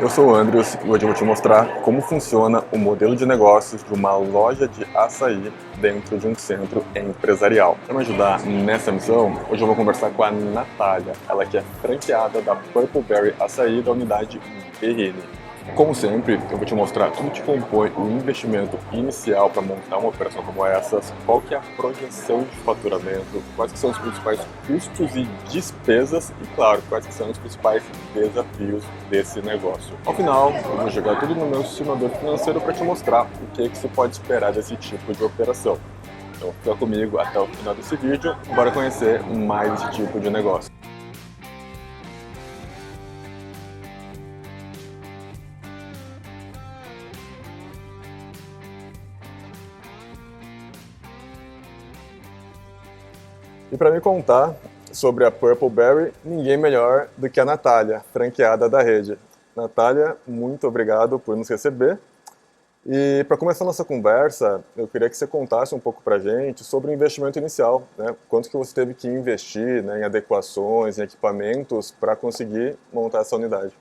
Eu sou o Andrews e hoje eu vou te mostrar como funciona o modelo de negócios de uma loja de açaí dentro de um centro empresarial. Para me ajudar nessa missão, hoje eu vou conversar com a Natália, ela que é franqueada da Purple Berry Açaí da unidade BRN. Como sempre, eu vou te mostrar tudo que compõe o investimento inicial para montar uma operação como essa, qual que é a projeção de faturamento, quais que são os principais custos e despesas e, claro, quais que são os principais desafios desse negócio. Ao final, eu vou jogar tudo no meu simulador financeiro para te mostrar o que você pode esperar desse tipo de operação. Então fica comigo até o final desse vídeo, bora conhecer mais esse tipo de negócio. E para me contar sobre a Purple Berry, ninguém melhor do que a Natália, franqueada da rede. Natália, muito obrigado por nos receber. E para começar a nossa conversa, eu queria que você contasse um pouco para a gente sobre o investimento inicial, né? Quanto que você teve que investir, né, em adequações, em equipamentos para conseguir montar essa unidade.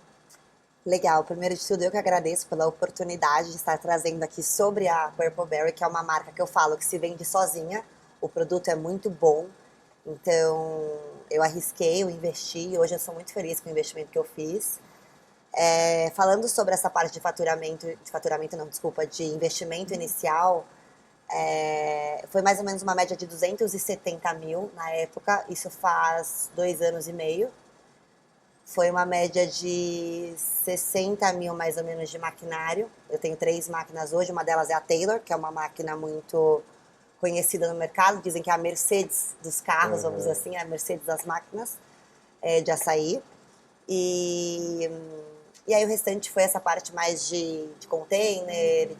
Legal, primeiro de tudo eu que agradeço pela oportunidade de estar trazendo aqui sobre a Purple Berry, que é uma marca que eu falo que se vende sozinha, o produto é muito bom, então eu arrisquei, eu investi, e hoje eu sou muito feliz com o investimento que eu fiz. Falando sobre essa parte de faturamento não, desculpa, de investimento inicial, foi mais ou menos uma média de 270 mil na época, isso faz 2 anos e meio. Foi uma média de 60 mil mais ou menos de maquinário. Eu tenho 3 máquinas hoje, uma delas é a Taylor, que é uma máquina muito conhecida no mercado. Dizem que é a Mercedes dos carros, vamos dizer assim, é a Mercedes das máquinas de açaí. E, e aí o restante foi essa parte mais de container,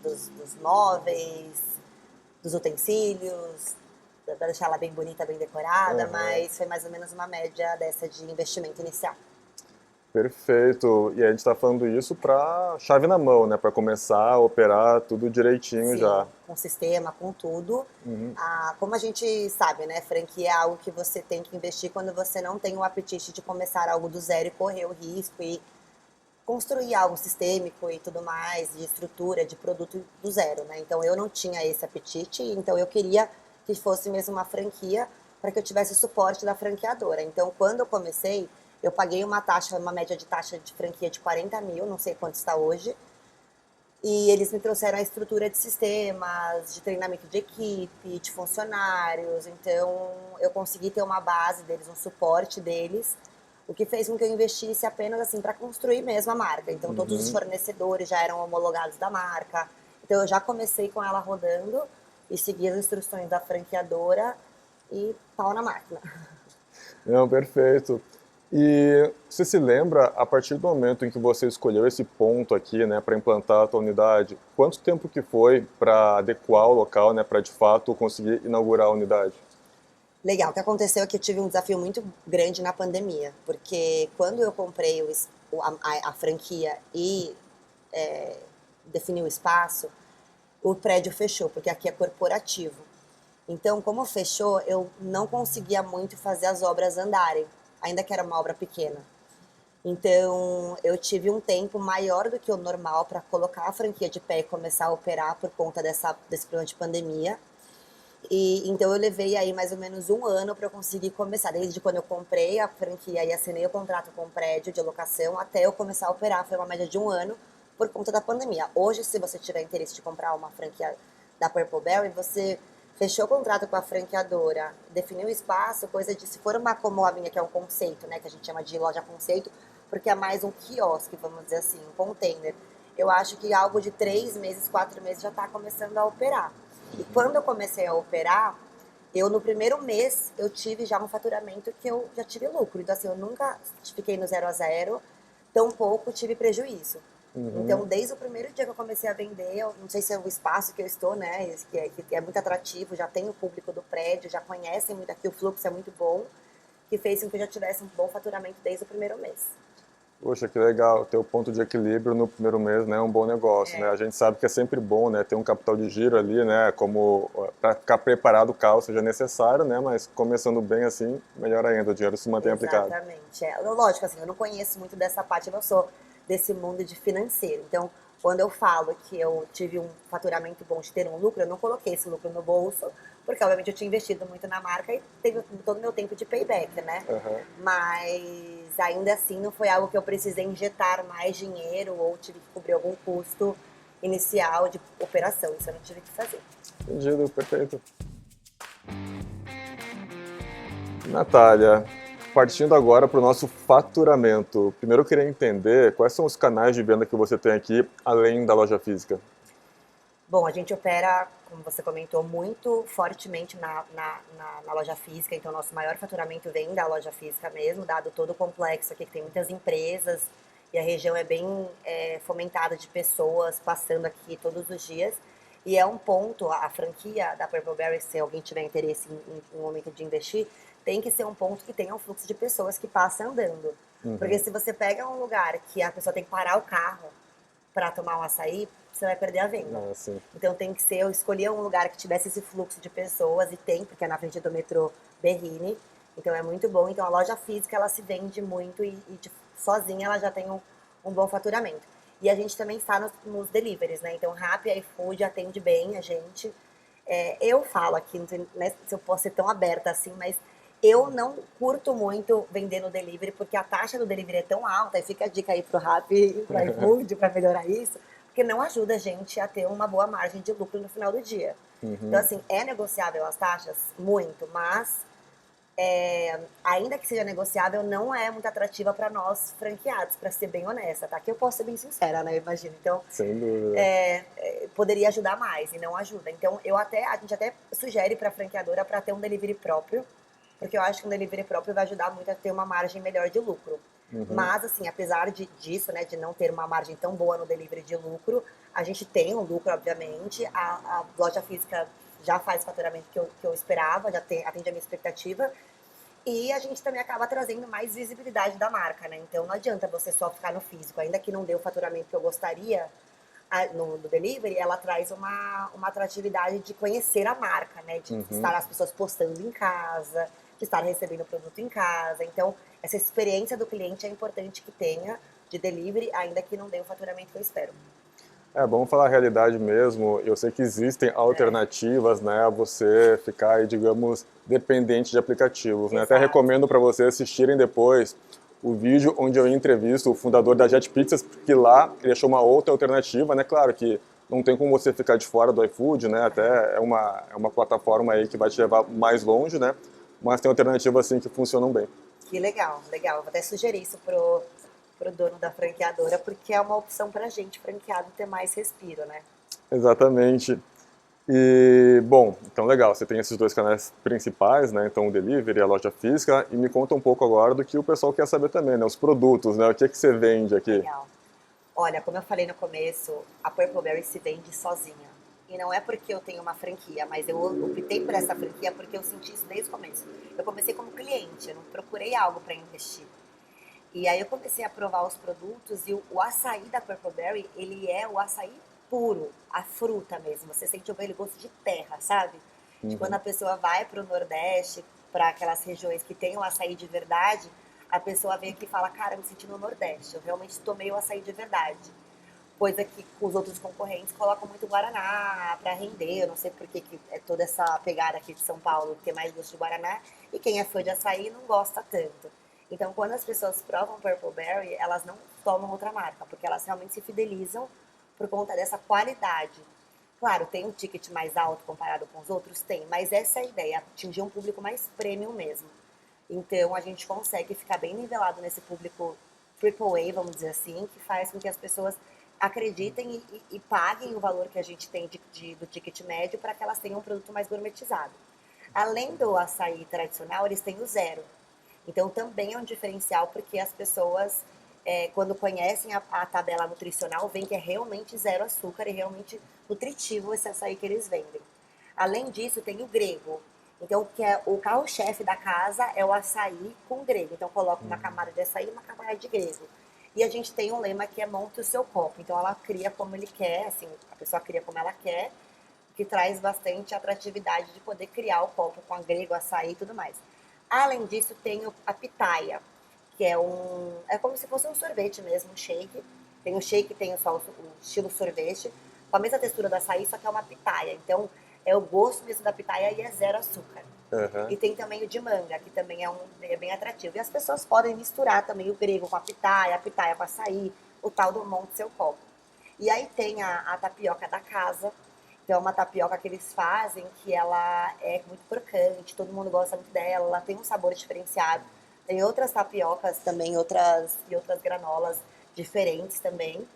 dos móveis, dos utensílios, para deixar ela bem bonita, bem decorada, mas foi mais ou menos uma média dessa de investimento inicial. Perfeito. E a gente está falando isso para chave na mão, né? Para começar a operar tudo direitinho Sim, já. com sistema, com tudo. Uhum. Como a gente sabe, né, franquia é algo que você tem que investir quando você não tem o apetite de começar algo do zero e correr o risco e construir algo sistêmico e tudo mais, de estrutura, de produto do zero, né? Então eu não tinha esse apetite, então eu queria que fosse mesmo uma franquia para que eu tivesse o suporte da franqueadora. Então quando eu comecei, eu paguei uma taxa, uma média de taxa de franquia de 40 mil, não sei quanto está hoje, e eles me trouxeram a estrutura de sistemas, de treinamento de equipe, de funcionários. Então, eu consegui ter uma base deles, um suporte deles, o que fez com que eu investisse apenas assim para construir mesmo a marca. Então, todos os fornecedores já eram homologados da marca. Então, eu já comecei com ela rodando e segui as instruções da franqueadora e pau na máquina. Não, perfeito. E você se lembra, a partir do momento em que você escolheu esse ponto aqui, né, para implantar a tua unidade, quanto tempo que foi para adequar o local, né, para de fato conseguir inaugurar a unidade? Legal, o que aconteceu é que eu tive um desafio muito grande na pandemia, porque quando eu comprei a franquia e defini o espaço, o prédio fechou, porque aqui é corporativo. Então, como fechou, eu não conseguia muito fazer as obras andarem, ainda que era uma obra pequena. Então, eu tive um tempo maior do que o normal para colocar a franquia de pé e começar a operar por conta desse problema de pandemia. E então eu levei aí mais ou menos um ano para eu conseguir começar, desde quando eu comprei a franquia e assinei o contrato com o prédio de locação até eu começar a operar, foi uma média de um ano por conta da pandemia. Hoje, se você tiver interesse de comprar uma franquia da Purple Berry, você fechou o contrato com a franqueadora, definiu o espaço, coisa de, se for uma como a minha, que é um conceito, né, que a gente chama de loja conceito, porque é mais um quiosque, vamos dizer assim, um container. Eu acho que algo de 3 meses, 4 meses já está começando a operar. E quando eu comecei a operar, eu no primeiro mês eu tive já um faturamento que eu já tive lucro. Então assim, eu nunca fiquei no 0 a 0, tampouco tive prejuízo. Então, desde o primeiro dia que eu comecei a vender, eu não sei se é o espaço que eu estou, né, que é muito atrativo, já tem o público do prédio, já conhecem muito aqui, o fluxo é muito bom, que fez com que eu já tivesse um bom faturamento desde o primeiro mês. Poxa, que legal, ter o ponto de equilíbrio no primeiro mês, né, é um bom negócio, né? A gente sabe que é sempre bom, né, ter um capital de giro ali, né, como para ficar preparado caso seja necessário, né, mas começando bem assim, melhor ainda, o dinheiro se mantém aplicado. Exatamente. Lógico, assim, eu não conheço muito dessa parte, eu não sou desse mundo de financeiro. Então, quando eu falo que eu tive um faturamento bom de ter um lucro, eu não coloquei esse lucro no bolso, porque obviamente eu tinha investido muito na marca e teve todo o meu tempo de payback, né? Aham. Mas ainda assim não foi algo que eu precisei injetar mais dinheiro ou tive que cobrir algum custo inicial de operação. Isso eu não tive que fazer. Entendido, perfeito. Natália, partindo agora para o nosso faturamento. Primeiro eu queria entender quais são os canais de venda que você tem aqui, além da loja física. Bom, a gente opera, como você comentou, muito fortemente na loja física, então nosso maior faturamento vem da loja física mesmo, dado todo o complexo aqui, que tem muitas empresas e a região é bem fomentada de pessoas passando aqui todos os dias. E é um ponto, a franquia da Purple Berry, se alguém tiver interesse em um momento de investir, tem que ser um ponto que tenha um fluxo de pessoas que passam andando. Porque se você pega um lugar que a pessoa tem que parar o carro para tomar um açaí, você vai perder a venda. Ah, sim. Então tem que ser, eu escolhi um lugar que tivesse esse fluxo de pessoas, e tem, porque é na frente do metrô Berrini, então é muito bom. Então a loja física, ela se vende muito sozinha ela já tem um bom faturamento. E a gente também está nos deliveries, né? Então Rappi e iFood atende bem a gente. Eu falo aqui, não sei, né, se eu posso ser tão aberta assim, mas eu não curto muito vender no delivery, porque a taxa do delivery é tão alta, e fica a dica aí pro Rappi e pro iFood para melhorar isso, porque não ajuda a gente a ter uma boa margem de lucro no final do dia. Então, assim, é negociável as taxas? Muito, mas ainda que seja negociável, não é muito atrativa para nós franqueados, para ser bem honesta, tá? Que eu posso ser bem sincera, né? Imagina. Então, Sem dúvida. poderia ajudar mais e não ajuda. Então, a gente até sugere para a franqueadora para ter um delivery próprio, porque eu acho que um delivery próprio vai ajudar muito a ter uma margem melhor de lucro. Mas, assim, apesar disso, né, de não ter uma margem tão boa no delivery de lucro, a gente tem um lucro, obviamente. A loja física já faz o faturamento que eu esperava, atende a minha expectativa. E a gente também acaba trazendo mais visibilidade da marca, né? Então não adianta você só ficar no físico, ainda que não dê o faturamento que eu gostaria no delivery, ela traz uma atratividade de conhecer a marca, né? De estar as pessoas postando em casa, de estar recebendo o produto em casa. Então, essa experiência do cliente é importante que tenha de delivery, ainda que não dê o faturamento que eu espero. Vamos falar a realidade mesmo. Eu sei que existem alternativas, né, a você ficar aí, digamos, dependente de aplicativos, né? Até Exato. recomendo para vocês assistirem depois o vídeo onde eu entrevisto o fundador da Jet Pizzas, porque lá ele achou uma outra alternativa, né? Claro que não tem como você ficar de fora do iFood, né? Até é uma plataforma aí que vai te levar mais longe, né? Mas tem alternativas assim que funcionam bem. Que legal, legal. Eu vou até sugerir isso pro dono da franqueadora, porque é uma opção pra gente, franqueado, ter mais respiro, né? Exatamente. E, bom, então legal, você tem esses dois canais principais, né? Então o delivery e a loja física. E me conta um pouco agora do que o pessoal quer saber também, né? Os produtos, né? O que é que você vende aqui? Legal. Olha, como eu falei no começo, a Purple Berry se vende sozinha. E não é porque eu tenho uma franquia, mas eu optei por essa franquia porque eu senti isso desde o começo. Eu comecei como cliente, eu não procurei algo para investir. E aí eu comecei a provar os produtos e o açaí da Purple Berry, ele é o açaí puro, a fruta mesmo. Você sente aquele gosto de terra, sabe? De quando a pessoa vai para o Nordeste, para aquelas regiões que tem o açaí de verdade, a pessoa vem aqui e fala, cara, eu me senti no Nordeste, eu realmente tomei o açaí de verdade. Coisa que os outros concorrentes colocam muito Guaraná para render, eu não sei por que é toda essa pegada aqui de São Paulo, ter mais gosto de Guaraná, e quem é fã de açaí não gosta tanto. Então, quando as pessoas provam Purple Berry, elas não tomam outra marca, porque elas realmente se fidelizam por conta dessa qualidade. Claro, tem um ticket mais alto comparado com os outros? Tem, mas essa é a ideia, atingir um público mais premium mesmo. Então, a gente consegue ficar bem nivelado nesse público AAA, vamos dizer assim, que faz com que as pessoas acreditem e paguem o valor que a gente tem do ticket médio para que elas tenham um produto mais gourmetizado. Além do açaí tradicional, eles têm o zero. Então, também é um diferencial, porque as pessoas, quando conhecem a tabela nutricional, veem que é realmente zero açúcar e realmente nutritivo esse açaí que eles vendem. Além disso, tem o grego. Então, que é o carro-chefe da casa é o açaí com grego. Então, coloca uma camada de açaí e uma camada de grego. E a gente tem um lema que é monte o seu copo. Então, ela cria como ele quer, assim, a pessoa cria como ela quer, que traz bastante atratividade de poder criar o copo com a grego, açaí e tudo mais. Além disso, tem a pitaia, que é como se fosse um sorvete mesmo, um shake. Tem o shake, tem só o estilo sorvete, com a mesma textura do açaí, só que é uma pitaia. Então, é o gosto mesmo da pitaia e é zero açúcar. Aham. E tem também o de manga, que também é bem atrativo. E as pessoas podem misturar também o grego com a pitaia com açaí, o tal do monte seu copo. E aí tem a tapioca da casa, que é uma tapioca que eles fazem, que ela é muito crocante, todo mundo gosta muito dela, ela tem um sabor diferenciado. Tem outras tapiocas também, outras granolas diferentes também.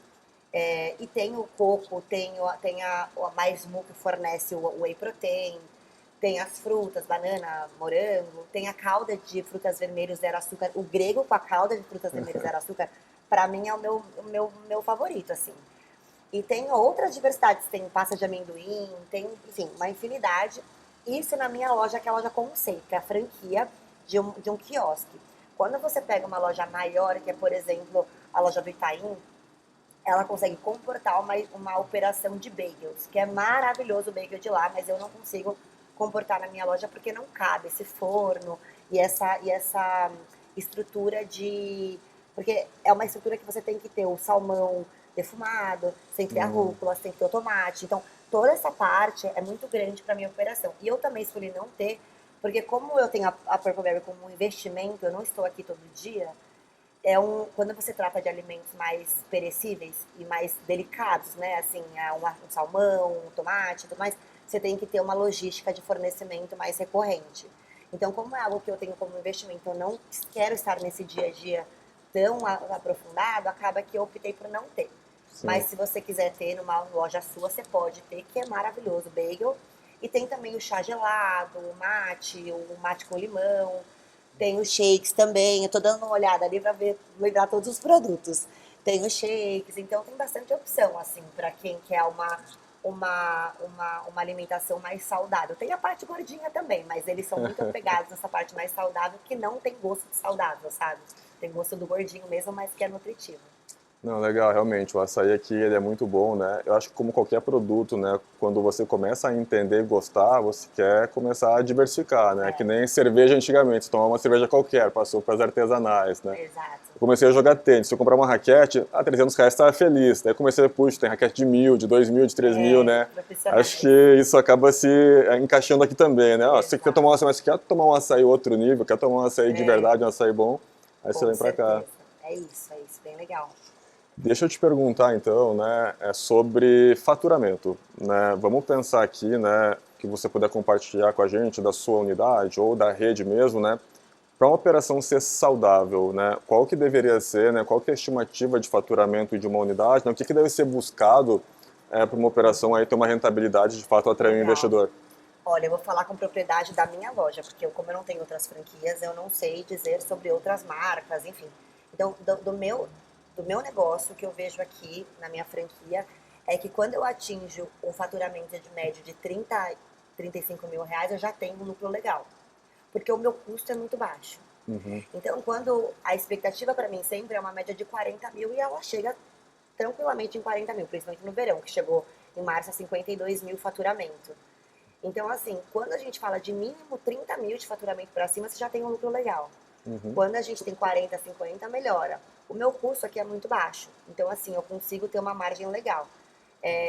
E tem o coco, tem a Mais Mu que fornece o whey protein, tem as frutas, banana, morango, tem a calda de frutas vermelhas zero açúcar. O grego com a calda de frutas vermelhas zero açúcar, pra mim é o meu favorito, assim. E tem outras diversidades, tem pasta de amendoim, tem, enfim, uma infinidade. Isso na minha loja, que é a loja Conceito, que é a franquia de um quiosque. Quando você pega uma loja maior, que é, por exemplo, a loja do Itaim, ela consegue comportar uma operação de bagels, que é maravilhoso o bagel de lá, mas eu não consigo comportar na minha loja porque não cabe esse forno e essa estrutura de. Porque é uma estrutura que você tem que ter o salmão defumado, você tem que ter a Hum. rúcula, você tem que ter o tomate. Então, toda essa parte é muito grande para minha operação. E eu também escolhi não ter, porque como eu tenho a Purple Berry como um investimento, eu não estou aqui todo dia, quando você trata de alimentos mais perecíveis e mais delicados, né, assim, um salmão, um tomate e tudo mais, você tem que ter uma logística de fornecimento mais recorrente. Então, como é algo que eu tenho como investimento, eu não quero estar nesse dia a dia tão aprofundado, acaba que eu optei por não ter. Sim. Mas se você quiser ter numa loja sua, você pode ter, que é maravilhoso, bagel. E tem também o chá gelado, o mate com limão, tem os shakes também. Eu tô dando uma olhada ali para ver, lembrar todos os produtos. Tem os shakes, então tem bastante opção, assim, para quem quer uma alimentação mais saudável. Tem a parte gordinha também, mas eles são muito apegados nessa parte mais saudável, que não tem gosto de saudável, sabe? Tem gosto do gordinho mesmo, mas que é nutritivo. Não, legal, realmente, o açaí aqui ele é muito bom, né? Eu acho que como qualquer produto, né, quando você começa a entender e gostar, você quer começar a diversificar, né? Que É, nem cerveja antigamente, você tomava uma cerveja qualquer, passou para as artesanais, né? exato. Eu comecei a jogar tênis, se eu comprar uma raquete, a R$ 300 estava feliz, daí comecei a, puxa, tem raquete de 1.000, de 2.000, de 3.000, né? Acho Profissionais. que isso acaba se encaixando aqui também, né? Ó, se você quer tomar um Exato. açaí, mas você quer tomar um açaí outro nível, quer tomar um açaí de É, verdade, um açaí bom, aí você com vem para cá. certeza. É isso, bem legal. Deixa eu te perguntar então, né, sobre faturamento, né? Vamos pensar aqui, né, que você puder compartilhar com a gente da sua unidade ou da rede mesmo, né? Para uma operação ser saudável, né, qual que deveria ser, né, qual que é a estimativa de faturamento de uma unidade, né, o que que deve ser buscado para uma operação aí ter uma rentabilidade de fato atrair um Legal. investidor? Olha, eu vou falar com propriedade da minha loja, porque como eu não tenho outras franquias, eu não sei dizer sobre outras marcas, enfim. Então, do meu negócio, o que eu vejo aqui na minha franquia é que quando eu atinjo um faturamento de médio de 35 mil reais, eu já tenho um lucro legal. Porque o meu custo é muito baixo. Uhum. Então, quando a expectativa para mim sempre é uma média de 40 mil e ela chega tranquilamente em 40 mil, principalmente no verão, que chegou em março a 52 mil faturamento. Então, assim, quando a gente fala de mínimo 30 mil de faturamento para cima, você já tem um lucro legal. Uhum. Quando a gente tem 40, 50, melhora. O meu custo aqui é muito baixo. Então, assim, eu consigo ter uma margem legal.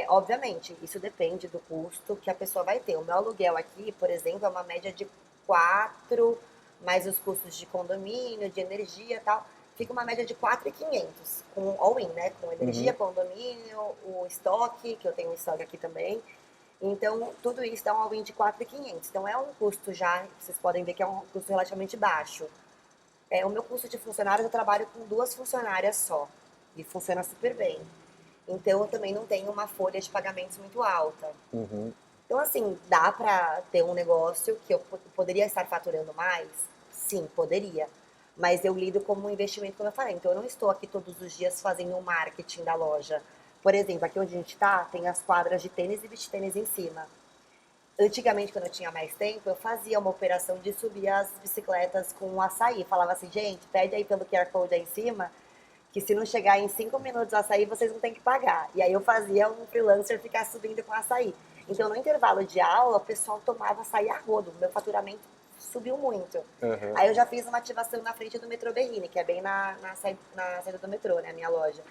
Obviamente, isso depende do custo que a pessoa vai ter. O meu aluguel aqui, por exemplo, é uma média de 4, mais os custos de condomínio, de energia e tal. Fica uma média de 4.500 com all-in, né? Com energia, Uhum. condomínio, o estoque, que eu tenho um estoque aqui também. Então, tudo isso dá um all-in de 4.500. Então, é um custo já, vocês podem ver que é um custo relativamente baixo. O meu custo de funcionários, eu trabalho com 2 funcionárias só. E funciona super bem. Então, eu também não tenho uma folha de pagamentos muito alta. Uhum. Então, assim, dá para ter um negócio que eu poderia estar faturando mais? Sim, poderia. Mas eu lido como um investimento, como eu falei. Então, eu não estou aqui todos os dias fazendo o marketing da loja. Por exemplo, aqui onde a gente está, tem as quadras de tênis e beach tênis em cima. Antigamente, quando eu tinha mais tempo, eu fazia uma operação de subir as bicicletas com um açaí. Falava assim, gente, pede aí pelo QR Code aí em cima, que se não chegar em 5 minutos o açaí, vocês não têm que pagar. E aí eu fazia um freelancer ficar subindo com açaí. Então, no intervalo de aula, o pessoal tomava açaí a rodo. Meu faturamento subiu muito. Aham. Aí eu já fiz uma ativação na frente do metrô Berrini, que é bem na saída do metrô, né, a minha loja.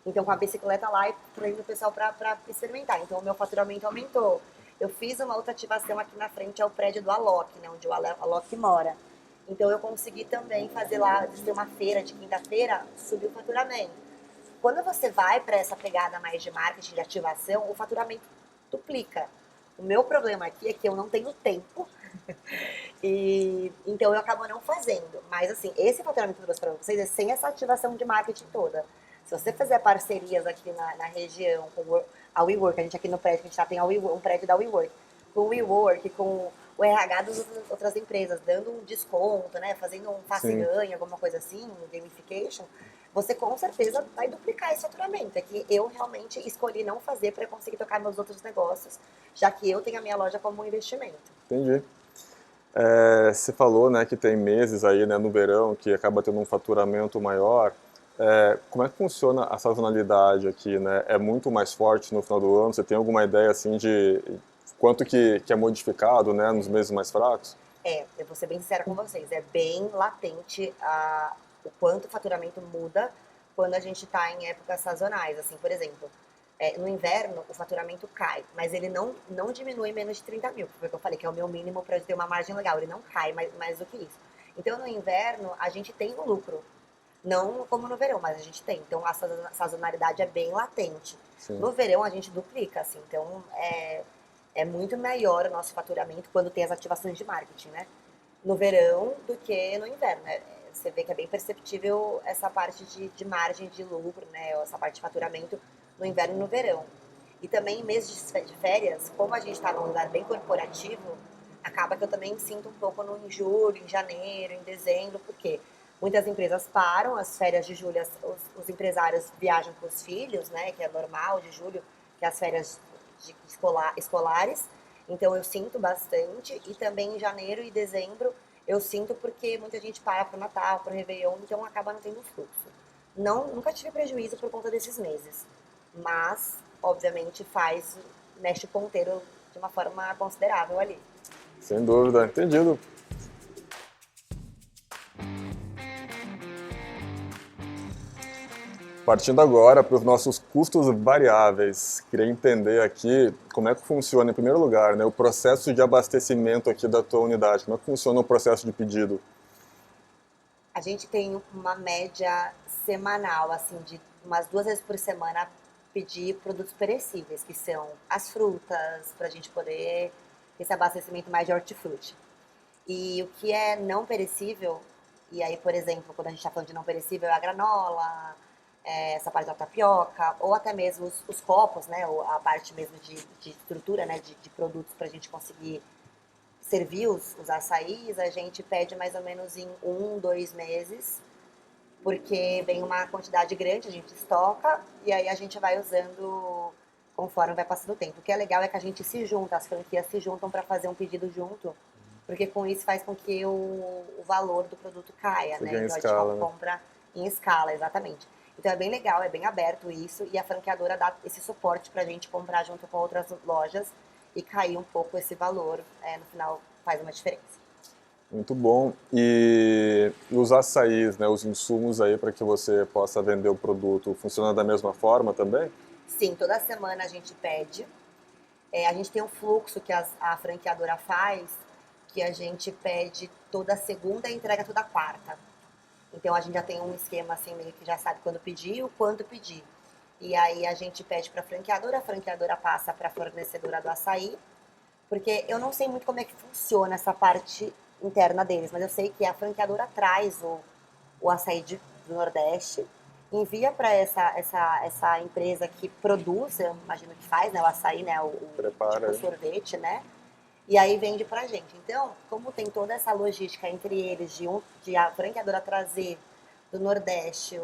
Então, com a bicicleta lá e trazendo o pessoal para experimentar. Então, o meu faturamento aumentou. Eu fiz uma outra ativação aqui na frente ao prédio do Alok, né, onde o Alok mora. Então, eu consegui também fazer lá, de ter uma feira de quinta-feira, subir o faturamento. Quando você vai para essa pegada mais de marketing, de ativação, o faturamento duplica. O meu problema aqui é que eu não tenho tempo e então eu acabo não fazendo. Mas assim, esse faturamento que eu trouxe para vocês é sem essa ativação de marketing toda. Se você fizer parcerias aqui na região com a WeWork, a gente aqui no prédio, que a gente tá, tem um prédio da WeWork, com o WeWork, com o RH das outras empresas, dando um desconto, né, fazendo um passe-ganha, alguma coisa assim, um gamification, você com certeza vai duplicar esse faturamento. É que eu realmente escolhi não fazer para conseguir tocar meus outros negócios, já que eu tenho a minha loja como um investimento. Entendi. Você falou, né, que tem meses aí, né, no verão que acaba tendo um faturamento maior. Como é que funciona a sazonalidade aqui, né? É muito mais forte no final do ano? Você tem alguma ideia assim de quanto que é modificado, né, nos meses mais fracos? Eu vou ser bem sincera com vocês, é bem latente o quanto o faturamento muda quando a gente está em épocas sazonais. Assim, por exemplo, no inverno o faturamento cai, mas ele não diminui menos de 30 mil, porque eu falei que é o meu mínimo para ter uma margem legal, ele não cai mais do que isso. Então no inverno a gente tem um lucro, não como no verão, mas a gente tem. Então a sazonalidade é bem latente. Sim. No verão a gente duplica, assim, então é muito maior o nosso faturamento quando tem as ativações de marketing, né? No verão do que no inverno, né? Você vê que é bem perceptível essa parte de margem de lucro, né? Essa parte de faturamento no inverno e no verão. E também em meses de férias, como a gente está num lugar bem corporativo, acaba que eu também sinto um pouco no em julho, em janeiro, em dezembro, porque muitas empresas param, as férias de julho, os empresários viajam com os filhos, né? Que é normal de julho, que é as férias escolares. Então eu sinto bastante. E também em janeiro e dezembro eu sinto porque muita gente para para o Natal, para o Réveillon, então acaba não tendo fluxo. Não, nunca tive prejuízo por conta desses meses. Mas, obviamente, mexe o ponteiro de uma forma considerável ali. Sem dúvida, entendido. Partindo agora para os nossos custos variáveis, queria entender aqui como é que funciona, em primeiro lugar, né, o processo de abastecimento aqui da tua unidade. Como é que funciona o processo de pedido? A gente tem uma média semanal, assim, de umas 2 vezes por semana pedir produtos perecíveis, que são as frutas, para a gente poder ter esse abastecimento mais de hortifruti. E o que é não perecível, e aí, por exemplo, quando a gente está falando de não perecível, é a granola, essa parte da tapioca, ou até mesmo os copos, né, ou a parte mesmo de estrutura, né, de produtos para a gente conseguir servir os açaís, a gente pede mais ou menos em 1, 2 meses, porque vem uma quantidade grande, a gente estoca e aí a gente vai usando conforme vai passando o tempo. O que é legal é que a gente se junta, as franquias se juntam para fazer um pedido junto, porque com isso faz com que o valor do produto caia, Você né? ganha Então a gente escala, né? compra em escala, exatamente. Então é bem legal, é bem aberto isso e a franqueadora dá esse suporte para a gente comprar junto com outras lojas e cair um pouco esse valor, no final faz uma diferença. Muito bom. E os açaís, né, os insumos aí para que você possa vender o produto, funciona da mesma forma também? Sim, toda semana a gente pede. A gente tem um fluxo que a franqueadora faz, que a gente pede toda segunda e entrega toda quarta. Então a gente já tem um esquema assim, meio que já sabe quando pedir e o quanto pedir. E aí a gente pede para a franqueadora passa para a fornecedora do açaí, porque eu não sei muito como é que funciona essa parte interna deles, mas eu sei que a franqueadora traz o açaí do Nordeste, envia para essa empresa que produz, eu imagino que faz, né, o açaí, né, Prepara tipo aí. sorvete, né, e aí vende pra gente. Então, como tem toda essa logística entre eles de a franqueadora trazer do Nordeste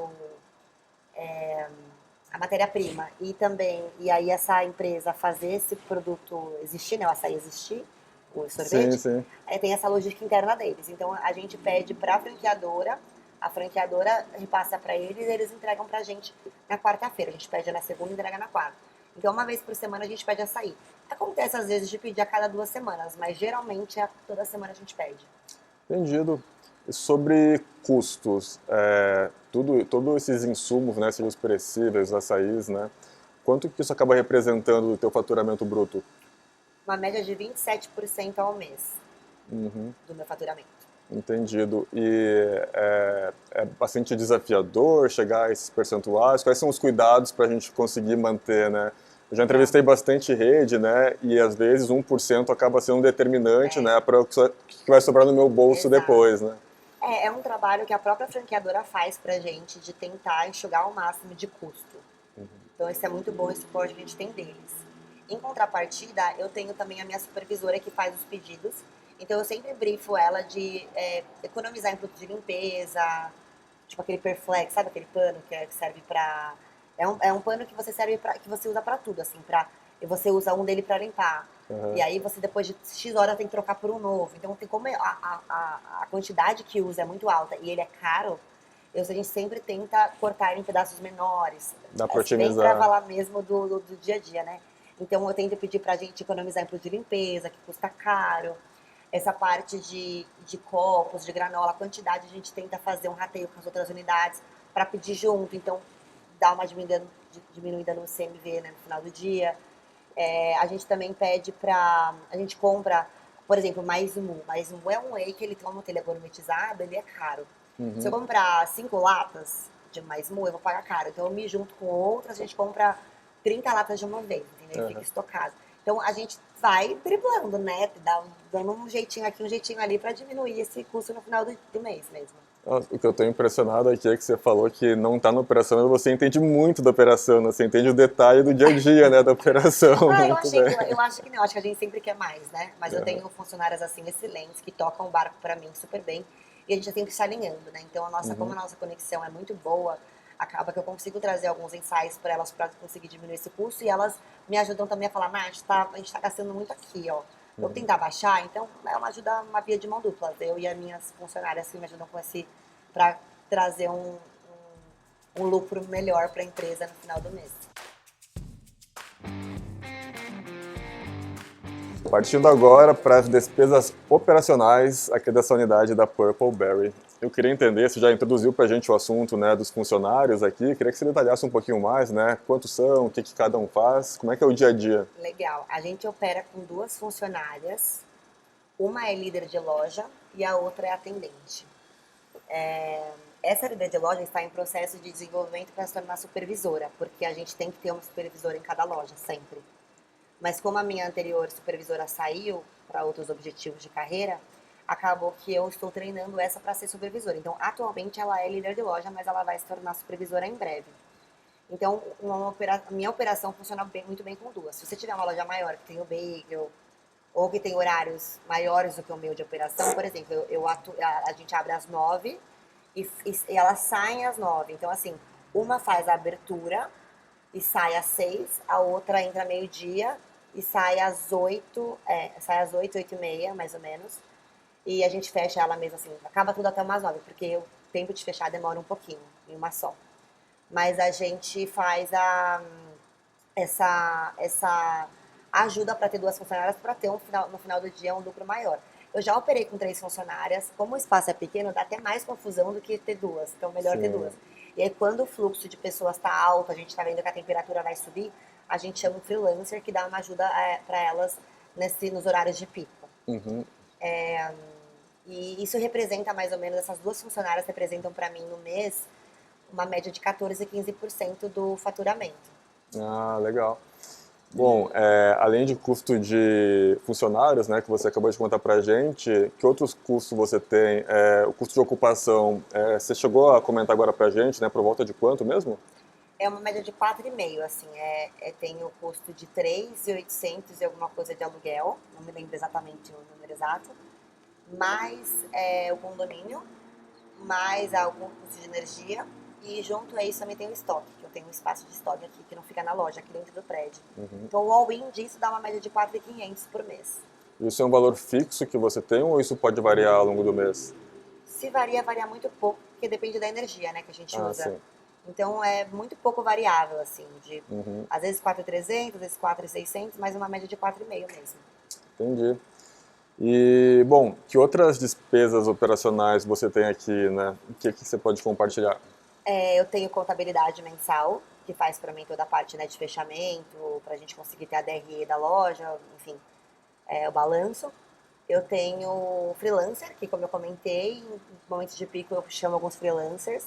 a matéria-prima e aí essa empresa fazer esse produto existir, né, o açaí existir, o Sim, sorvete, sim. aí tem essa logística interna deles. Então a gente pede para a franqueadora repassa para eles e eles entregam pra gente na quarta-feira. A gente pede na segunda e entrega na quarta. Então, uma vez por semana a gente pede açaí. Acontece às vezes de pedir a cada 2 semanas, mas geralmente toda semana a gente pede. Entendido. E sobre custos, todos esses insumos, né, sejam os perecíveis, os açaís, né, quanto que isso acaba representando do teu faturamento bruto? Uma média de 27% ao mês Uhum. do meu faturamento. Entendido. E é bastante desafiador chegar a esses percentuais? Quais são os cuidados para a gente conseguir manter, né? Eu já É, entrevistei bastante rede, né? E às vezes 1% acaba sendo um determinante, é, né? Para o que vai sobrar no meu bolso exato. depois, né? É um trabalho que a própria franqueadora faz pra gente de tentar enxugar ao máximo de custo. Então, isso é muito bom, esse suporte que a gente tem deles. Em contrapartida, eu tenho também a minha supervisora que faz os pedidos. Então, eu sempre brifo ela de economizar em produto de limpeza, tipo aquele Perflex, sabe aquele pano que serve pra... É um pano que você serve que você usa pra tudo, assim, e você usa um dele pra limpar. E Uhum. aí você, depois de X horas, tem que trocar por um novo. Então, tem como a quantidade que usa é muito alta e ele é caro, a gente sempre tenta cortar em pedaços menores, Dá para bem pra otimizar. falar mesmo do dia a dia, né? Então eu tento pedir pra gente economizar em produto de limpeza, que custa caro. Essa parte de copos, de granola, a quantidade a gente tenta fazer um rateio com as outras unidades para pedir junto. Então dá uma diminuída no CMV, né, no final do dia. A gente também pede pra... A gente compra, por exemplo, mais mu. Mais mu é um whey que ele, como ele é gourmetizado, ele é caro. Se eu Uhum. comprar 5 latas de mais mu, eu vou pagar caro. Então eu me junto com outras, a gente compra 30 latas de uma vez, entendeu? E fica Uhum. estocado. Então a gente vai driblando, né? Dando um jeitinho aqui, um jeitinho ali para diminuir esse custo no final do mês mesmo. O que eu estou impressionado aqui é que você falou que não está na operação, mas você entende muito da operação, né? Você entende o detalhe do dia a dia, né, da operação. Ah, Muito bem. eu acho que não, acho que a gente sempre quer mais, né? Mas eu tenho funcionárias assim excelentes que tocam o barco para mim super bem e a gente tem que se alinhando, né? Então como a Uhum. nossa conexão é muito boa, acaba que eu consigo trazer alguns insights para elas para conseguir diminuir esse custo e elas me ajudam também a falar, Nath, a gente tá gastando muito aqui, ó. Vamos tentar baixar? Então é uma ajuda, uma via de mão dupla. Eu e as minhas funcionárias assim, me ajudam com para trazer um lucro melhor para a empresa no final do mês. Partindo agora para as despesas operacionais aqui dessa unidade da Purple Berry. Eu queria entender, você já introduziu para a gente o assunto, né, dos funcionários aqui, queria que você detalhasse um pouquinho mais, né, quantos são, o que cada um faz, como é que é o dia a dia? Legal. A gente opera com 2 funcionárias. Uma é líder de loja e a outra é atendente. Essa líder de loja está em processo de desenvolvimento para se tornar supervisora, porque a gente tem que ter uma supervisora em cada loja, sempre. Mas como a minha anterior supervisora saiu para outros objetivos de carreira, acabou que eu estou treinando essa para ser supervisora. Então, atualmente ela é líder de loja, mas ela vai se tornar supervisora em breve. Então, a minha operação funciona muito bem com duas. Se você tiver uma loja maior que tem o bagel, ou que tem horários maiores do que o meu de operação, por exemplo, a gente abre às 9 e elas saem às 9. Então, assim, uma faz a abertura e sai às 6, a outra entra meio-dia e sai às 8, sai às 8, 8h30, mais ou menos. E a gente fecha ela mesmo assim, acaba tudo até umas 9, porque o tempo de fechar demora um pouquinho, em uma só. Mas a gente faz essa ajuda para ter 2 funcionárias para ter no final do dia um lucro maior. Eu já operei com 3 funcionárias, como o espaço é pequeno, dá até mais confusão do que ter duas, então melhor ter Sim. duas. E aí quando o fluxo de pessoas está alto, a gente está vendo que a temperatura vai subir, a gente chama um freelancer que dá uma ajuda para elas nos horários de pico. Uhum. E isso representa mais ou menos, essas 2 funcionárias representam para mim no mês uma média de 14 a 15% do faturamento. Ah, legal. Bom, além de custo de funcionários, né, que você acabou de contar pra gente, que outros custos você tem? O custo de ocupação, você chegou a comentar agora pra gente, né, por volta de quanto mesmo? É uma média de 4,5, assim, tem o custo de 3.800 e alguma coisa de aluguel, não me lembro exatamente o número exato, mais o condomínio, mais algum custo de energia, e junto a isso também tem o estoque, que eu tenho um espaço de estoque aqui, que não fica na loja, aqui dentro do prédio. Então o all-in disso dá uma média de 4.500 por mês. Isso é um valor fixo que você tem ou isso pode variar ao longo do mês? Se varia, varia muito pouco, porque depende da energia, né, que a gente Ah, usa. sim. Então é muito pouco variável, assim, de Uhum, às vezes 4.300, às vezes 4.600, mas uma média de 4,5 mesmo. entendi. E, bom, que outras despesas operacionais você tem aqui, né? O que que você pode compartilhar? Eu tenho contabilidade mensal, que faz para mim toda a parte, né, de fechamento, para a gente conseguir ter a DRE da loja, enfim, o balanço. Eu tenho freelancer, que como eu comentei, em momentos de pico eu chamo alguns freelancers.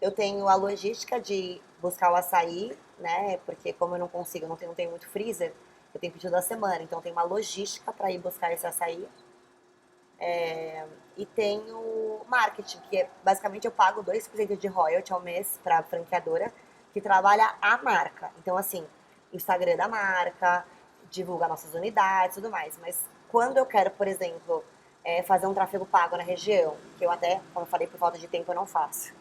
Eu tenho a logística de buscar o açaí, né? Porque como eu não consigo, não tenho muito freezer, eu tenho pedido da semana. Então tem uma logística para ir buscar esse açaí. E tenho marketing, que é basicamente eu pago 2% de royalty ao mês para a franqueadora que trabalha a marca. Então, assim, Instagram da marca, divulga nossas unidades e tudo mais. Mas quando eu quero, por exemplo, fazer um tráfego pago na região, que eu até, como eu falei, por falta de tempo eu não faço.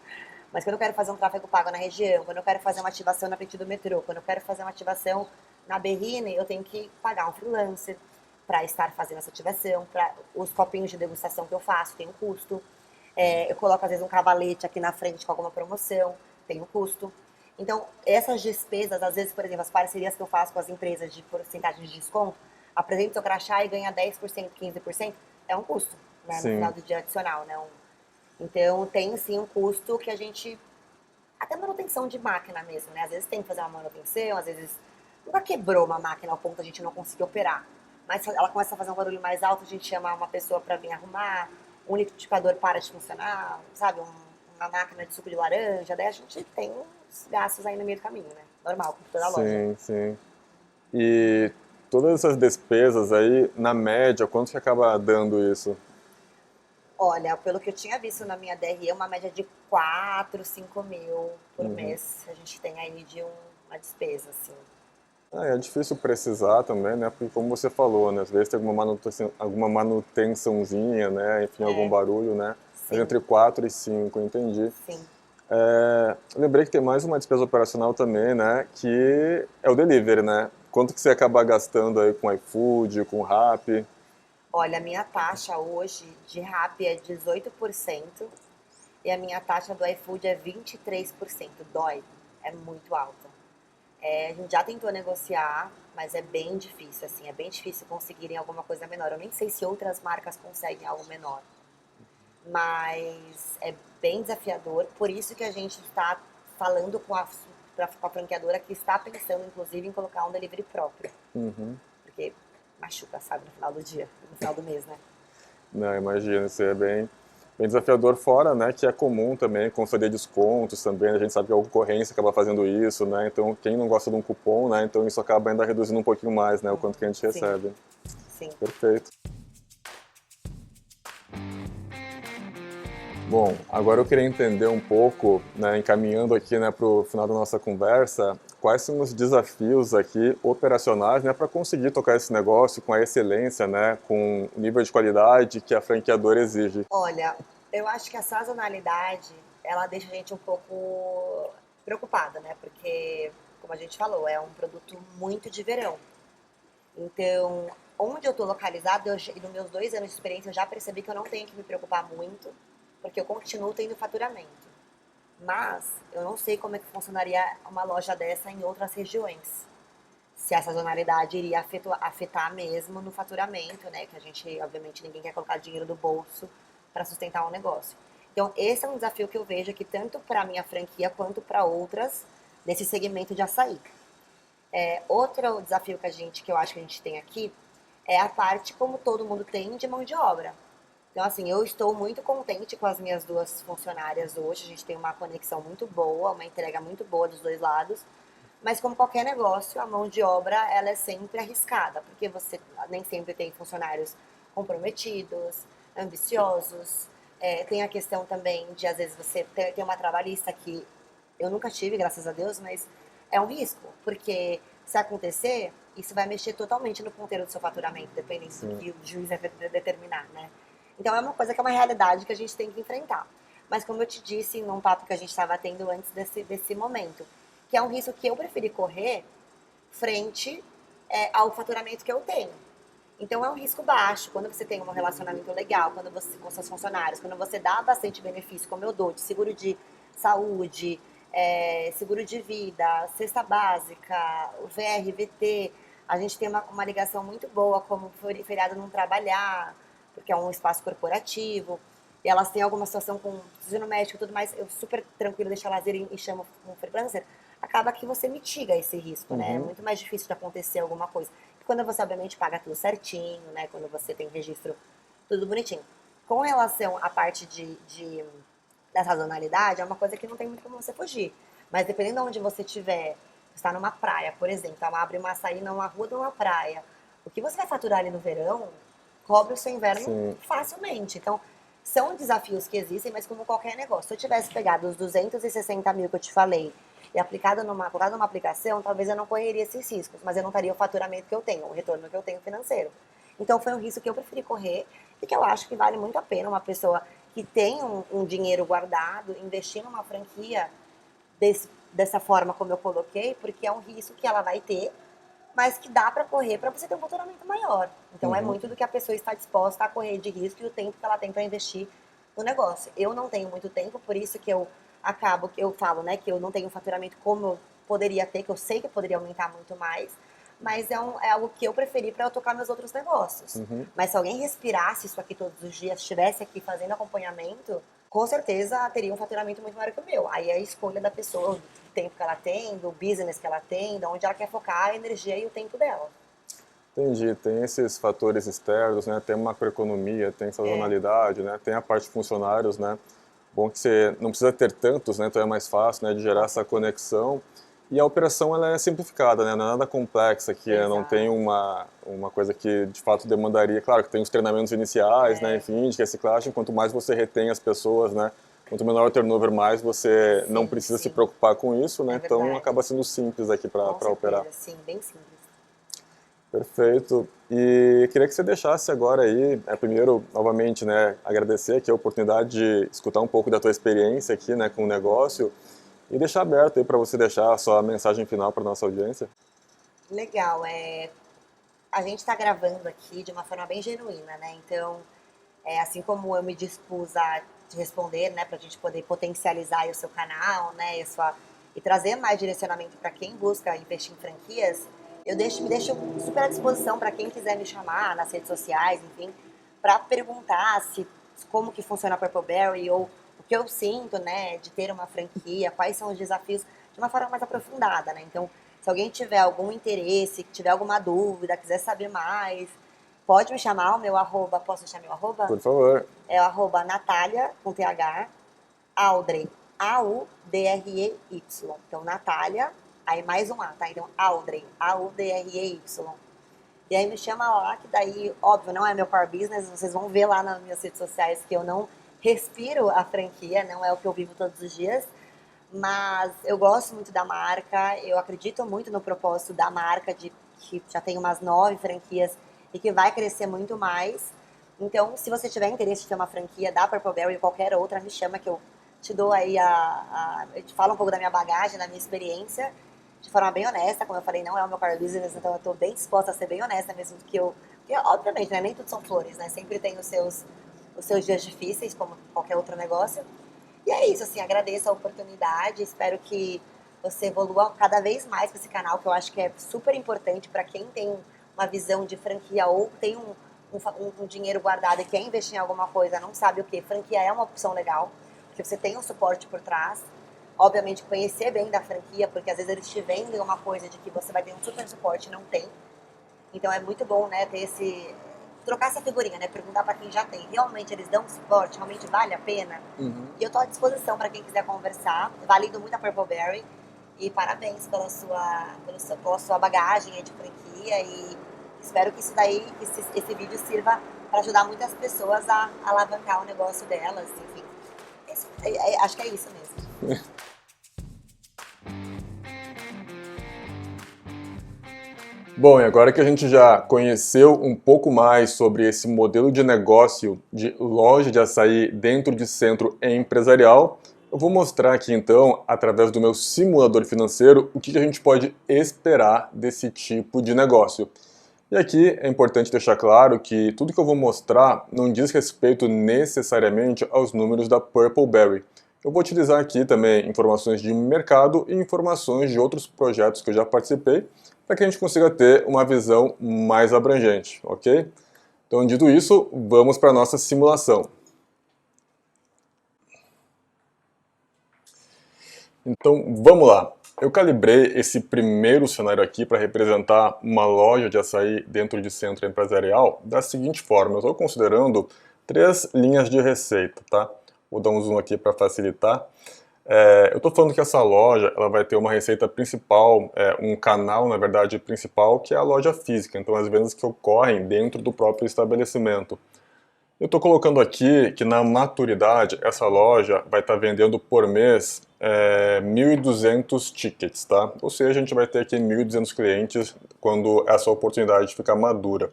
Mas quando eu quero fazer um tráfego pago na região, quando eu quero fazer uma ativação na frente do metrô, quando eu quero fazer uma ativação na Berrine, eu tenho que pagar um freelancer para estar fazendo essa ativação, para os copinhos de degustação que eu faço, tem um custo. Eu coloco às vezes um cavalete aqui na frente com alguma promoção, tem um custo. Então, essas despesas, às vezes, por exemplo, as parcerias que eu faço com as empresas de porcentagem de desconto, apresento seu crachá e ganha 10%, 15%, é um custo, né, no final Sim, do dia adicional, né? Então, tem sim um custo que a gente. Até manutenção de máquina mesmo, né? Às vezes tem que fazer uma manutenção, às vezes nunca quebrou uma máquina ao ponto a gente não conseguir operar. Mas ela começa a fazer um barulho mais alto, a gente chama uma pessoa para vir arrumar, um liquidificador para de funcionar, sabe? Uma máquina de suco de laranja, daí a gente tem uns gastos aí no meio do caminho, né? Normal, com toda a loja. sim, sim. E todas essas despesas aí, na média, quanto que acaba dando isso? Olha, pelo que eu tinha visto na minha DRE, uma média de 4, 5 mil por Uhum. mês a gente tem aí de uma despesa, assim. Ah, é difícil precisar também, né? Porque como você falou, né? Às vezes tem alguma manutençãozinha, né? Enfim, algum É, barulho, né? Mas sim, entre 4 e 5, entendi. sim. Eu lembrei que tem mais uma despesa operacional também, né? Que é o delivery, né? Quanto que você acaba gastando aí com iFood, com Rappi? Olha, a minha taxa hoje de Rappi é 18% e a minha taxa do iFood é 23%. Dói, é muito alta. A gente já tentou negociar, mas é bem difícil, assim, é bem difícil conseguirem alguma coisa menor. Eu nem sei se outras marcas conseguem algo menor, mas é bem desafiador. Por isso que a gente está falando com a franqueadora que está pensando, inclusive, em colocar um delivery próprio, Uhum. porque machuca, sabe, no final do dia, no final do mês, né? Não, imagina, isso é bem desafiador fora, né, que é comum também conceder descontos também, a gente sabe que a concorrência acaba fazendo isso, né, então quem não gosta de um cupom, né, então isso acaba ainda reduzindo um pouquinho mais, né, o quanto que a gente Sim, recebe. sim. Perfeito. Bom, agora eu queria entender um pouco, né, encaminhando aqui, né, para o final da nossa conversa, quais são os desafios aqui operacionais, né, para conseguir tocar esse negócio com a excelência, né, com o nível de qualidade que a franqueadora exige. Olha, eu acho que a sazonalidade, ela deixa a gente um pouco preocupada, né? Porque, como a gente falou, é um produto muito de verão. Então, onde eu estou localizada, e nos meus 2 anos de experiência, eu já percebi que eu não tenho que me preocupar muito, porque eu continuo tendo faturamento. Mas eu não sei como é que funcionaria uma loja dessa em outras regiões. Se a sazonalidade iria afetar mesmo no faturamento, né? Que a gente, obviamente, ninguém quer colocar dinheiro do bolso para sustentar um negócio. Então, esse é um desafio que eu vejo aqui, tanto para a minha franquia quanto para outras, nesse segmento de açaí. Outro desafio que eu acho que a gente tem aqui é a parte, como todo mundo tem, de mão de obra. Então, assim, eu estou muito contente com as minhas duas funcionárias hoje. A gente tem uma conexão muito boa, uma entrega muito boa dos dois lados. Mas como qualquer negócio, a mão de obra ela é sempre arriscada, porque você nem sempre tem funcionários comprometidos, ambiciosos. Tem a questão também de, às vezes, você ter uma trabalhista que eu nunca tive, graças a Deus, mas é um risco, porque se acontecer, isso vai mexer totalmente no ponteiro do seu faturamento, dependendo do Sim. que o juiz vai determinar, né? Então é uma coisa que é uma realidade que a gente tem que enfrentar. Mas como eu te disse num papo que a gente estava tendo antes desse momento, que é um risco que eu preferi correr frente ao faturamento que eu tenho. Então é um risco baixo quando você tem um relacionamento legal, quando você com seus funcionários, quando você dá bastante benefício, como eu dou, de seguro de saúde, seguro de vida, cesta básica, o VR, VT. A gente tem uma ligação muito boa como feriado não trabalhar, porque é um espaço corporativo. E elas têm alguma situação com ensino médico e tudo mais, eu super tranquilo deixo elas irem e chamo um freelancer. Acaba que você mitiga esse risco, né? É Uhum. muito mais difícil de acontecer alguma coisa. E quando você, obviamente, paga tudo certinho, né? Quando você tem registro tudo bonitinho. Com relação à parte da sazonalidade, é uma coisa que não tem muito como você fugir. Mas dependendo de onde você estiver, você está numa praia, por exemplo, ela abre uma açaí numa rua de uma praia. O que você vai faturar ali no verão, cobre o seu inverno Sim. facilmente. Então, são desafios que existem, mas como qualquer negócio. Se eu tivesse pegado os 260 mil que eu te falei e colocado numa aplicação, talvez eu não correria esses riscos, mas eu não teria o faturamento que eu tenho, o retorno que eu tenho financeiro. Então foi um risco que eu preferi correr e que eu acho que vale muito a pena uma pessoa que tem um dinheiro guardado investir numa franquia dessa forma como eu coloquei, porque é um risco que ela vai ter, mas que dá para correr para você ter um faturamento maior. Então é Uhum. muito do que a pessoa está disposta a correr de risco e o tempo que ela tem para investir no negócio. Eu não tenho muito tempo, por isso que eu falo, né, que eu não tenho faturamento como eu poderia ter, que eu sei que eu poderia aumentar muito mais, mas é algo que eu preferi para eu tocar meus outros negócios. Uhum. Mas se alguém respirasse isso aqui todos os dias, estivesse aqui fazendo acompanhamento, com certeza teria um faturamento muito maior que o meu. Aí é a escolha da pessoa, do tempo que ela tem, do business que ela tem, de onde ela quer focar a energia e o tempo dela. Entendi, tem esses fatores externos, né? Tem macroeconomia, tem É, sazonalidade, né? Tem a parte de funcionários, né? Bom que você não precisa ter tantos, né? Então é mais fácil, né? De gerar com essa certeza. conexão. E a operação ela é simplificada, né? Não é nada complexa, que não tem Exato. uma coisa que de fato demandaria. Claro que tem os treinamentos iniciais, né? É, Enfim, de reciclagem. Quanto mais você retém as pessoas, né? Quanto menor o turnover, mais você não sim, precisa se sim. preocupar com isso, né? É Então verdade. acaba sendo simples aqui Com para operar. certeza, sim, bem simples. Perfeito. E queria que você deixasse agora aí, primeiro, novamente, né, agradecer aqui a oportunidade de escutar um pouco da tua experiência aqui, né, com o negócio e deixar aberto aí para você deixar a sua mensagem final para nossa audiência. Legal, a gente está gravando aqui de uma forma bem genuína, né? Então, assim como eu me dispus a te responder, né, para a gente poder potencializar aí o seu canal, né, e trazer mais direcionamento para quem busca investir em franquias, me deixo super à disposição para quem quiser me chamar nas redes sociais, enfim, para perguntar como que funciona a Purpleberry ou o que eu sinto, né, de ter uma franquia, quais são os desafios de uma forma mais aprofundada, né? Então, se alguém tiver algum interesse, tiver alguma dúvida, quiser saber mais, pode me chamar, o meu arroba, posso deixar meu arroba? Por favor. É o arroba Natália, com TH, Audrey, A-U-D-R-E-Y. Então, Natália, aí mais um A, tá? Então, Audrey, A-U-D-R-E-Y. E aí me chama lá, que daí, óbvio, não é meu core business, vocês vão ver lá nas minhas redes sociais que eu não respiro a franquia, não é o que eu vivo todos os dias, mas eu gosto muito da marca, eu acredito muito no propósito da marca, de que já tem umas 9 franquias e que vai crescer muito mais. Então, se você tiver interesse de ter uma franquia da Purpleberry ou qualquer outra, me chama que eu te dou aí eu te falo um pouco da minha bagagem, da minha experiência, de forma bem honesta, como eu falei, não é o meu core business, então eu estou bem disposta a ser bem honesta mesmo do que eu... Porque, obviamente, né, nem tudo são flores, né? Sempre tem os seus dias difíceis, como qualquer outro negócio. E é isso, assim, agradeço a oportunidade, espero que você evolua cada vez mais com esse canal, que eu acho que é super importante para quem tem uma visão de franquia ou tem um dinheiro guardado e quer investir em alguma coisa, não sabe o que. Franquia é uma opção legal, porque você tem um suporte por trás. Obviamente, conhecer bem da franquia, porque às vezes eles te vendem uma coisa de que você vai ter um super suporte e não tem. Então é muito bom, né, trocar essa figurinha, né, perguntar para quem já tem. Realmente eles dão suporte? Realmente vale a pena? Uhum. E eu tô à disposição para quem quiser conversar. Valido muito a Purpleberry e parabéns pela sua bagagem aí de franquia e espero que isso daí, que esse vídeo sirva para ajudar muitas pessoas a alavancar o negócio delas, enfim. Acho que é isso mesmo. Bom, e agora que a gente já conheceu um pouco mais sobre esse modelo de negócio de loja de açaí dentro de centro empresarial, eu vou mostrar aqui então, através do meu simulador financeiro, o que a gente pode esperar desse tipo de negócio. E aqui é importante deixar claro que tudo que eu vou mostrar não diz respeito necessariamente aos números da Purpleberry. eu vou utilizar aqui também informações de mercado e informações de outros projetos que eu já participei, para que a gente consiga ter uma visão mais abrangente, ok? Então, dito isso, vamos para a nossa simulação. Então, vamos lá. Eu calibrei esse primeiro cenário aqui para representar uma loja de açaí dentro de centro empresarial da seguinte forma. Eu estou considerando 3 linhas de receita, tá? Vou dar um zoom aqui para facilitar. Eu estou falando que essa loja ela vai ter uma receita principal, um canal, na verdade, principal, que é a loja física. Então, as vendas que ocorrem dentro do próprio estabelecimento. Eu estou colocando aqui que na maturidade essa loja vai estar vendendo por mês 1.200 tickets, tá? Ou seja, a gente vai ter aqui 1.200 clientes quando essa oportunidade ficar madura.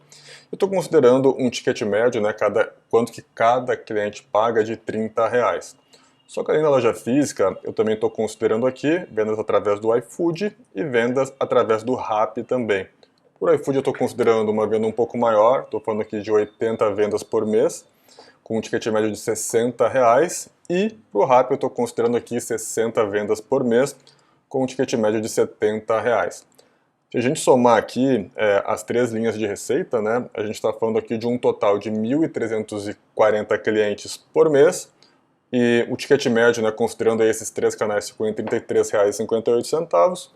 Eu estou considerando um ticket médio, né, quanto que cada cliente paga de R$30. Só que além da loja física, eu também estou considerando aqui vendas através do iFood e vendas através do Rappi também. Por iFood eu estou considerando uma venda um pouco maior, estou falando aqui de 80 vendas por mês, com um ticket médio de R$60, e para o Rappi eu estou considerando aqui 60 vendas por mês, com um ticket médio de R$70. Se a gente somar aqui as 3 linhas de receita, né, a gente está falando aqui de um total de 1.340 clientes por mês, e o ticket médio, né, considerando esses 3 canais, ficou em R$33,58,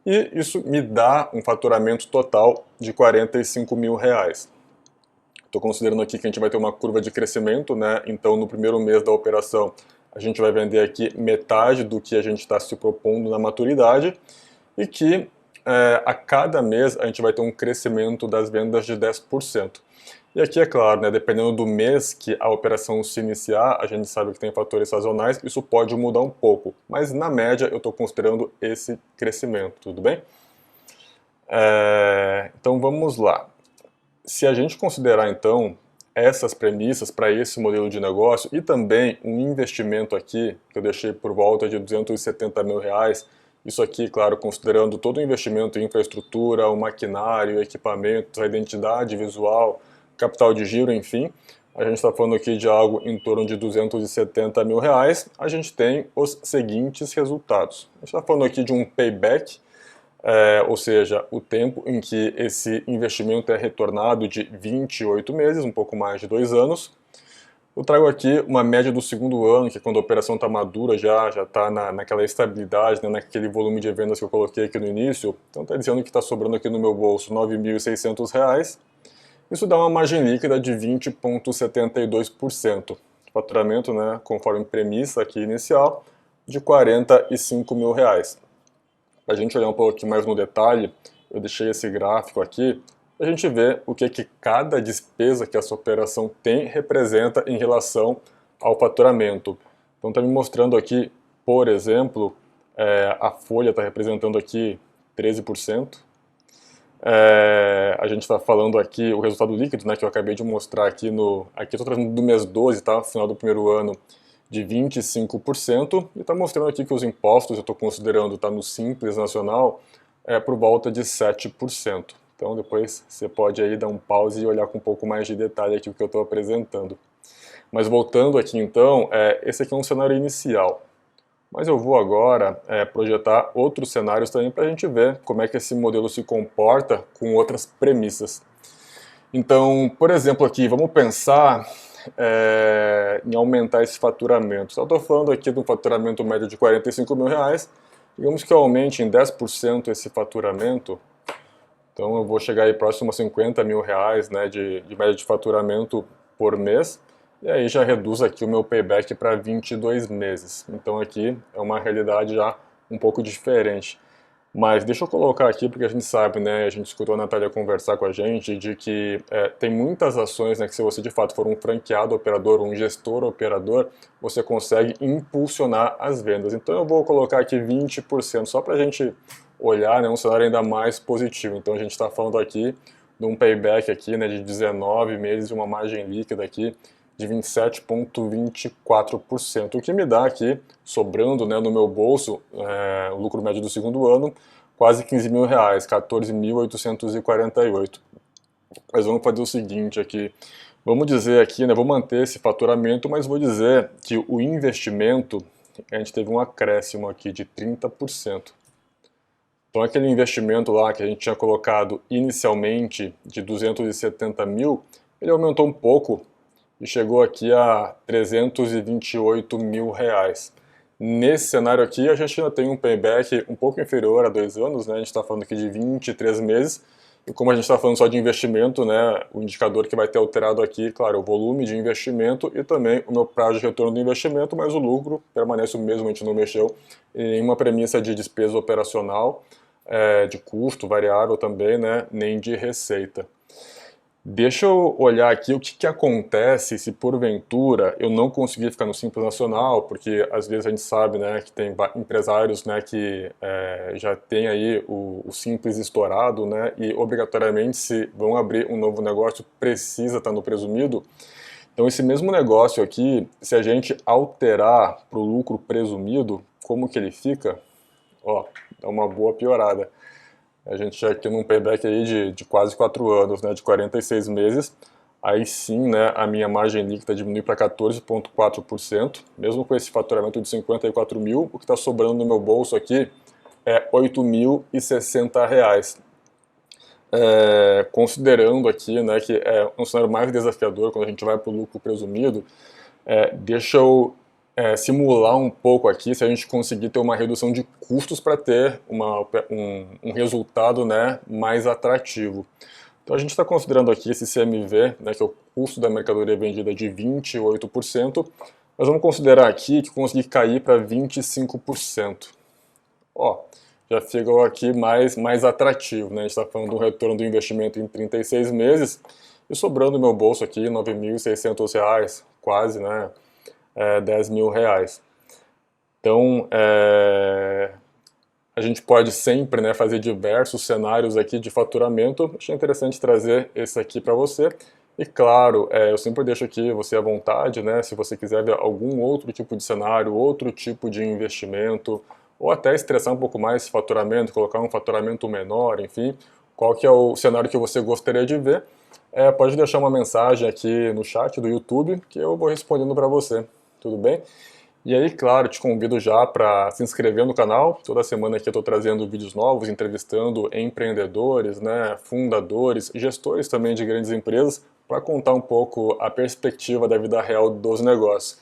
e isso me dá um faturamento total de R$45.000. Estou considerando aqui que a gente vai ter uma curva de crescimento, né? Então no primeiro mês da operação a gente vai vender aqui metade do que a gente está se propondo na maturidade, e que a cada mês a gente vai ter um crescimento das vendas de 10%. E aqui, é claro, né, dependendo do mês que a operação se iniciar, a gente sabe que tem fatores sazonais, isso pode mudar um pouco. Mas, na média, eu estou considerando esse crescimento, tudo bem? Então, vamos lá. Se a gente considerar, então, essas premissas para esse modelo de negócio e também um investimento aqui, que eu deixei por volta de R$270.000, isso aqui, claro, considerando todo o investimento em infraestrutura, o maquinário, equipamentos, a identidade visual, capital de giro, enfim, a gente está falando aqui de algo em torno de R$270.000, a gente tem os seguintes resultados. A gente está falando aqui de um payback, ou seja, o tempo em que esse investimento é retornado de 28 meses, um pouco mais de 2 anos. Eu trago aqui uma média do segundo ano, que é quando a operação está madura, já está naquela estabilidade, né, naquele volume de vendas que eu coloquei aqui no início. Então está dizendo que está sobrando aqui no meu bolso R$9.600. Isso dá uma margem líquida de 20,72%. Faturamento, né, conforme premissa aqui inicial, de R$45.000. Para a gente olhar um pouco aqui mais no detalhe, eu deixei esse gráfico aqui, a gente vê o que cada despesa que essa operação tem representa em relação ao faturamento. Então está me mostrando aqui, por exemplo, a folha está representando aqui 13%. A gente está falando aqui o resultado líquido, né, que eu acabei de mostrar aqui aqui estou trazendo do mês 12, tá, final do primeiro ano, de 25%, e está mostrando aqui que os impostos, eu estou considerando, tá no Simples Nacional, por volta de 7%. Então depois você pode aí dar um pause e olhar com um pouco mais de detalhe aqui o que eu estou apresentando. Mas voltando aqui então, esse aqui é um cenário inicial. Mas eu vou agora projetar outros cenários também para a gente ver como é que esse modelo se comporta com outras premissas. Então, por exemplo aqui, vamos pensar em aumentar esse faturamento. Só estou falando aqui de um faturamento médio de R$45.000, digamos que eu aumente em 10% esse faturamento. Então eu vou chegar aí próximo a R$50.000, né, de média de faturamento por mês, e aí já reduz aqui o meu payback para 22 meses. Então aqui é uma realidade já um pouco diferente. Mas deixa eu colocar aqui, porque a gente sabe, né, a gente escutou a Natália conversar com a gente, de que tem muitas ações, né, que se você de fato for um franqueado operador, um gestor operador, você consegue impulsionar as vendas. Então eu vou colocar aqui 20%, só para a gente olhar, né, um cenário ainda mais positivo. Então a gente está falando aqui de um payback aqui, né, de 19 meses e uma margem líquida aqui de 27,24%, o que me dá aqui, sobrando, né, no meu bolso, o lucro médio do segundo ano, quase R$15.000, R$14.848. Mas vamos fazer o seguinte aqui, vamos dizer aqui, né, vou manter esse faturamento, mas vou dizer que o investimento a gente teve um acréscimo aqui de 30%. Então aquele investimento lá que a gente tinha colocado inicialmente de 270 mil, ele aumentou um pouco e chegou aqui a 328 mil reais. Nesse cenário aqui, a gente ainda tem um payback um pouco inferior a 2 anos, né? A gente está falando aqui de 23 meses, e como a gente está falando só de investimento, né, o indicador que vai ter alterado aqui, claro, o volume de investimento e também o meu prazo de retorno do investimento, mas o lucro permanece o mesmo, a gente não mexeu em uma premissa de despesa operacional, de custo variável também, né, nem de receita. Deixa eu olhar aqui o que acontece se porventura eu não conseguir ficar no Simples Nacional, porque às vezes a gente sabe, né, que tem empresários, né, que já tem aí o Simples estourado, né, e obrigatoriamente se vão abrir um novo negócio precisa estar no presumido. Então esse mesmo negócio aqui, se a gente alterar para o lucro presumido, como que ele fica? Ó, dá uma boa piorada. A gente já aqui num payback aí de quase 4 anos, né, de 46 meses, aí sim, né, a minha margem líquida diminui para 14,4%, mesmo com esse faturamento de 54 mil, o que está sobrando no meu bolso aqui é R$ 8.060. Considerando aqui, né, que é um cenário mais desafiador quando a gente vai para o lucro presumido, deixa eu simular um pouco aqui se a gente conseguir ter uma redução de custos para ter um resultado, né, mais atrativo. Então a gente está considerando aqui esse CMV, né, que é o custo da mercadoria vendida de 28%, mas vamos considerar aqui que conseguir cair para 25%. Ó, já fica aqui mais atrativo, né? A gente está falando do retorno do investimento em 36 meses e sobrando no meu bolso aqui R$ 9.600, quase, né? 10 mil reais. Então, a gente pode sempre, né, fazer diversos cenários aqui de faturamento. Achei interessante trazer esse aqui para você. E claro, eu sempre deixo aqui você à vontade, né, se você quiser ver algum outro tipo de cenário, outro tipo de investimento, ou até estressar um pouco mais esse faturamento, colocar um faturamento menor, enfim, qual que é o cenário que você gostaria de ver, pode deixar uma mensagem aqui no chat do YouTube que eu vou respondendo para você, tudo bem? E aí, claro, te convido já para se inscrever no canal. Toda semana aqui eu estou trazendo vídeos novos, entrevistando empreendedores, né, fundadores, gestores também de grandes empresas, para contar um pouco a perspectiva da vida real dos negócios.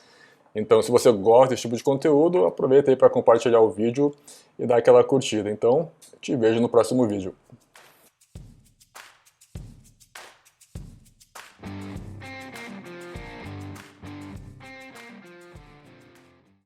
Então, se você gosta desse tipo de conteúdo, aproveita aí para compartilhar o vídeo e dar aquela curtida. Então, te vejo no próximo vídeo.